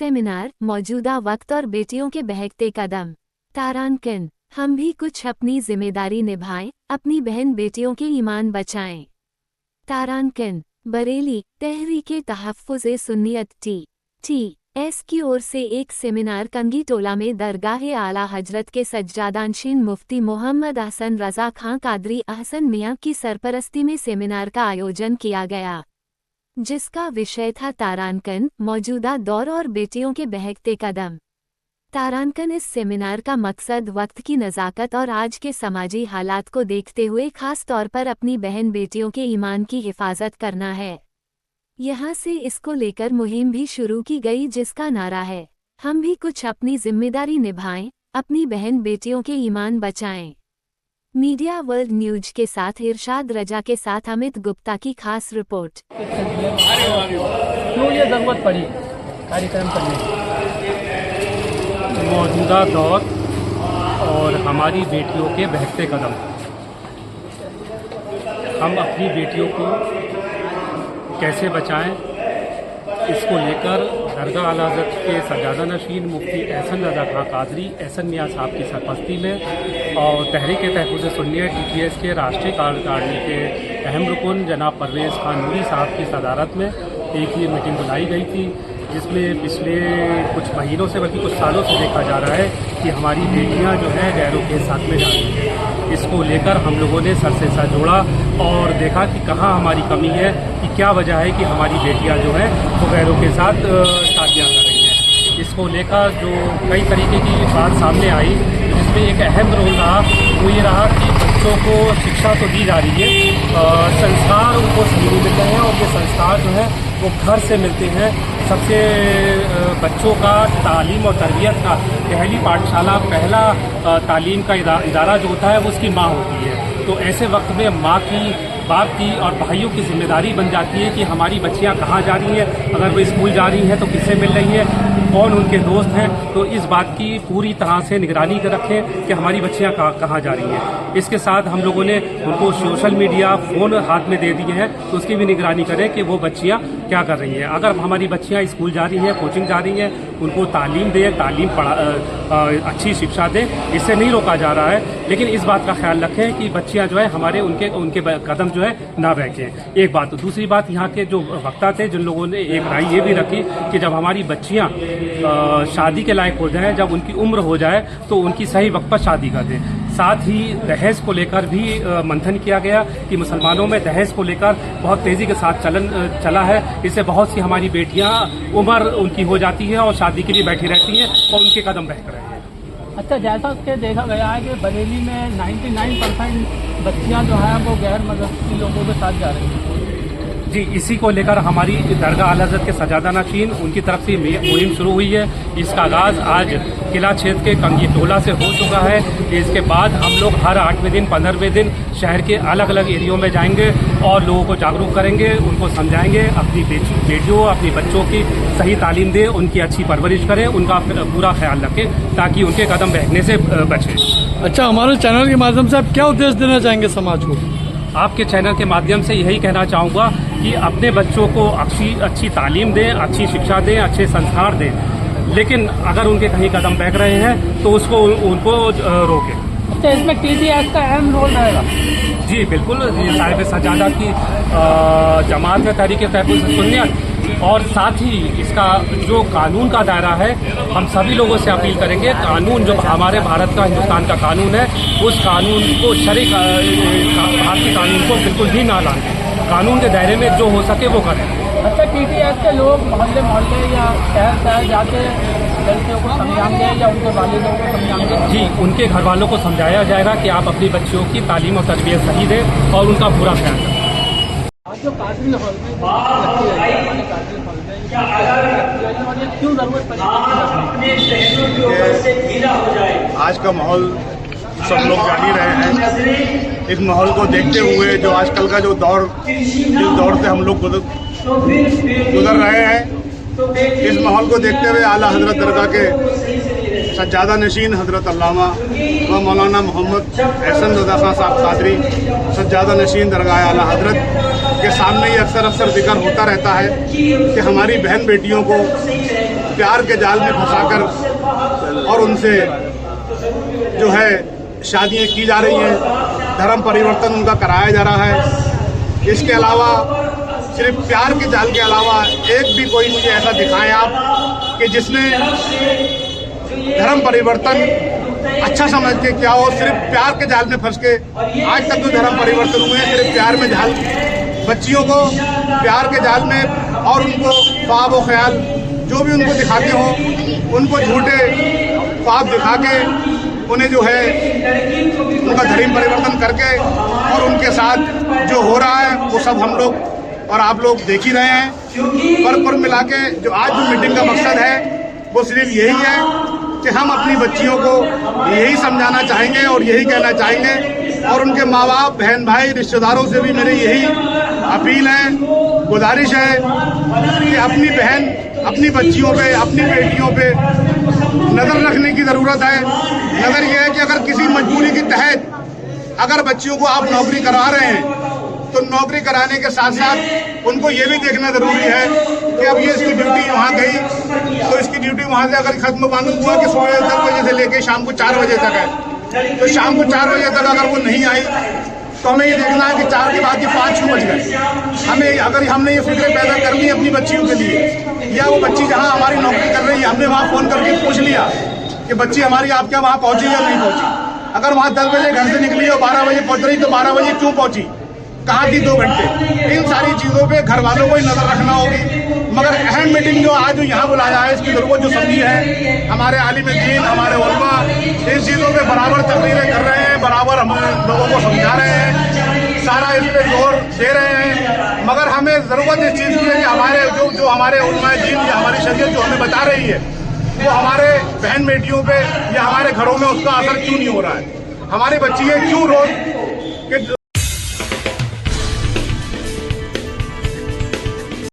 Seminar, मौजूदा वक्त और बेटियों के बहकते कदम। तारांकन, हम भी कुछ अपनी जिम्मेदारी निभाएं, अपनी बहन बेटियों के ईमान बचाएं। तारांकन, बरेली, तहरीके तहफ़्फ़ुज़े सुन्नियत टी.एस. की ओर से एक सेमिनार कंगी टोला में दरगाह आला हजरत के सज्जादानशीन मुफ्ती मोहम्मद अहसन रज़ा खां कादरी अहसन मियां की सरपरस्ती में सेमिनार का आयोजन किया गया, जिसका विषय था तारांकन, मौजूदा दौर और बेटियों के बहकते कदम। तारांकन इस सेमिनार का मकसद वक्त की नज़ाकत और आज के समाजी हालात को देखते हुए खास तौर पर अपनी बहन बेटियों के ईमान की हिफाजत करना है। यहाँ से इसको लेकर मुहिम भी शुरू की गई, जिसका नारा है, हम भी कुछ अपनी जिम्मेदारी निभाएं, अपनी बहन बेटियों के ईमान बचाएं। मीडिया वर्ल्ड न्यूज के साथ इरशाद रजा के साथ अमित गुप्ता की खास रिपोर्ट। क्यों ये जरूरत पड़ी कार्यक्रम करने की? मौजूदा दौर और हमारी बेटियों के बहकते कदम। हम अपनी बेटियों को कैसे बचाएं, इसको लेकर दरगाह आला हज़रत के सज्जादा नशीन मुफ्ती अहसन रज़ा खां कादरी अहसन मियां साहब की सरपरस्ती में और तहरीके तहफ़्फ़ुज़े सुन्नियत टी.एस. के राष्ट्रीय कार्यकारिणी के अहम रुकन जनाब परवेज़ खान नूरी साहब की सदारत में एक ही मीटिंग बुलाई गई थी, जिसमें पिछले कुछ महीनों से बल्कि कुछ सालों से देखा जा रहा है कि हमारी बेटियां जो है गैरों के साथ में जा रही हैं। इसको लेकर हम लोगों ने सर से सर जोड़ा और देखा कि कहाँ हमारी कमी है, कि क्या वजह है कि हमारी बेटियां जो है वो गैरों के साथ शादियाँ कर रही हैं। इसको लेकर जो कई तरीके की बात सामने आई, जिसमें एक अहम रोल रहा, वो ये रहा कि बच्चों को शिक्षा तो दी जा रही है, संस्कार उनको सही नहीं मिल रहे हैं और ये संस्कार जो है वो घर से मिलते हैं। सबसे बच्चों का तालीम और तरबियत का पहली पाठशाला, पहला तालीम का इदारा जो होता है वो उसकी माँ होती है। तो ऐसे वक्त में माँ की, बाप की और भाइयों की जिम्मेदारी बन जाती है कि हमारी बच्चियां कहाँ जा रही हैं, अगर वो स्कूल जा रही हैं तो किससे मिल रही हैं, कौन उनके दोस्त हैं। तो इस बात की पूरी तरह से निगरानी रखें कि हमारी बच्चियां कहाँ जा रही हैं। इसके साथ हम लोगों ने उनको सोशल मीडिया, फ़ोन हाथ में दे दिए हैं, तो उसकी भी निगरानी करें कि वो बच्चियां क्या कर रही हैं। अगर हमारी बच्चियां स्कूल जा रही हैं, कोचिंग जा रही हैं, उनको तालीम दें, अच्छी शिक्षा दें, इससे नहीं रोका जा रहा है। लेकिन इस बात का ख्याल रखें कि बच्चियां जो है हमारे उनके कदम जो है ना बहकें। एक बात। दूसरी बात, यहाँ के जो वक्ता थे, जिन लोगों ने एक राय ये भी रखी कि जब हमारी बच्चियां शादी के लायक हो जाएं, जब उनकी उम्र हो जाए तो उनकी सही वक्त पर शादी कर दें। साथ ही दहेज को लेकर भी मंथन किया गया कि मुसलमानों में दहेज को लेकर बहुत तेज़ी के साथ चला है। इससे बहुत सी हमारी बेटियां उम्र उनकी हो जाती है और शादी के लिए बैठी रहती हैं और उनके कदम बहक रहे हैं। अच्छा, जैसा कि देखा गया है कि बरेली में 99% बच्चियां जो हैं वो गैर मज़हबी लोगों के साथ जा रही हैं। जी, इसी को लेकर हमारी दरगाह आला हज़रत के सज्जादा नशीन उनकी तरफ से मुहिम शुरू हुई है। इसका आगाज़ आज किला क्षेत्र के कंगी टोला से हो चुका है। इसके बाद हम लोग हर 8वें दिन, 15वें दिन शहर के अलग अलग एरियो में जाएंगे और लोगों को जागरूक करेंगे, उनको समझाएंगे, अपनी बेटियों, अपने बच्चों की सही तालीम दें, उनकी अच्छी परवरिश करें, उनका पूरा ख्याल रखें ताकि उनके कदम बहकने से बचें। अच्छा, हमारे चैनल के माध्यम से आप क्या उद्देश्य देना चाहेंगे समाज को? आपके चैनल के माध्यम से यही कहना चाहूँगा कि अपने बच्चों को अच्छी तालीम दें, अच्छी शिक्षा दें, अच्छे संस्कार दें, लेकिन अगर उनके कहीं कदम बहक रहे हैं तो उनको रोकें। अच्छा, इसमें टी.एस. का अहम रोल रहेगा? जी बिल्कुल, साहिब सज्जादा की जमात है तहरीके तहफ़्फ़ुज़े सुन्नियत, और साथ ही इसका जो कानून का दायरा है, हम सभी लोगों से अपील करेंगे, कानून जो हमारे भारत का, हिंदुस्तान का कानून है, उस कानून को भारतीय कानून को बिल्कुल भी ना लाएं। कानून के दायरे में जो हो सके वो करें। अच्छा, टी.एस. के लोग मोहल्ले या शहर जाके लड़कियों को समझाएंगे या उनके वालिदों को समझाएंगे? जी, उनके घर वालों को समझाया जाएगा कि आप अपनी बच्चियों की तालीम और तरबियत सही दें और उनका पूरा ख्याल रखें। जो कादरी हॉल में क्यों जरूरत पड़ी? आज का माहौल सब लोग जान ही रहे हैं। इस माहौल को देखते हुए जो आजकल का जो दौर, जिस दौर से हम लोग गुजर रहे हैं, इस माहौल को देखते हुए आला हजरत दरगाह के सज्जादा नशीन हजरत अल्लामा व मौलाना मोहम्मद अहसन रज़ा खां साहब कादरी सज्जादा नशीन दरगाह आला हजरत के सामने ही अक्सर जिक्र होता रहता है कि हमारी बहन बेटियों को प्यार के जाल में फंसाकर और उनसे जो है शादियां की जा रही हैं, धर्म परिवर्तन उनका कराया जा रहा है। इसके अलावा सिर्फ प्यार के जाल के अलावा एक भी कोई मुझे ऐसा दिखाएं आप कि जिसने धर्म परिवर्तन अच्छा समझ के क्या हो, सिर्फ प्यार के जाल में फंस के आज तक जो धर्म परिवर्तन हुए हैं सिर्फ प्यार में जाल, बच्चियों को प्यार के जाल में और उनको ख्वाब व ख्याल जो भी उनको दिखाते हो उनको झूठे ख्वाब दिखा के उन्हें जो है उनका धर्म परिवर्तन करके और उनके साथ जो हो रहा है वो सब हम लोग और आप लोग देख ही रहे हैं। पर कुल मिला के जो आज जो मीटिंग का मकसद है वो सिर्फ यही है कि हम अपनी बच्चियों को यही समझाना चाहेंगे और यही कहना चाहेंगे और उनके माँ बाप, बहन भाई, रिश्तेदारों से भी मेरी यही अपील है, गुजारिश है कि अपनी बहन, अपनी बच्चियों पे, अपनी बेटियों पे नज़र रखने की ज़रूरत है। नज़र यह है कि अगर किसी मजबूरी के तहत अगर बच्चियों को आप नौकरी करा रहे हैं तो नौकरी कराने के साथ साथ उनको ये भी देखना ज़रूरी है कि अब ये इसकी ड्यूटी वहाँ गई तो इसकी ड्यूटी वहाँ से अगर खत्म मालूम हुआ कि सुबह 10 बजे से लेकर शाम को 4 बजे तक है, तो शाम को 4 बजे तक अगर वो नहीं आई तो हमें ये देखना है कि 4 के बाद के 5-6 बज गए। हमें अगर हमने ये फिक्र पैदा करनी है अपनी बच्चियों के लिए या वो बच्ची जहाँ हमारी नौकरी कर रही है हमने वहाँ फ़ोन करके पूछ लिया कि बच्ची हमारी आप क्या वहाँ पहुँची या नहीं पहुँची। अगर वहाँ 10 बजे घर से निकली और 12 बजे पहुँच रही तो 12 बजे क्यों पहुँची, कहाँ थी 2 घंटे। इन सारी चीज़ों पे घर वालों को ही नज़र रखना होगी। मगर अहम मीटिंग जो आज यहाँ बुलाया है इसकी ज़रूरत जो समझी है हमारे आलिम दीन, हमारे उलमा इन चीज़ों पे बराबर तकरीरें कर रहे हैं, बराबर हम लोगों को समझा रहे हैं, सारा इस पर जोर दे रहे हैं। मगर हमें ज़रूरत इस चीज़ की है कि हमारे जो हमारे उलमा दीन या हमारी शरीयत जो हमें बता रही है वो हमारे बहन बेटियों पे या हमारे घरों में उसका असर क्यों नहीं हो रहा है। हमारी बच्चियाँ क्यों रोज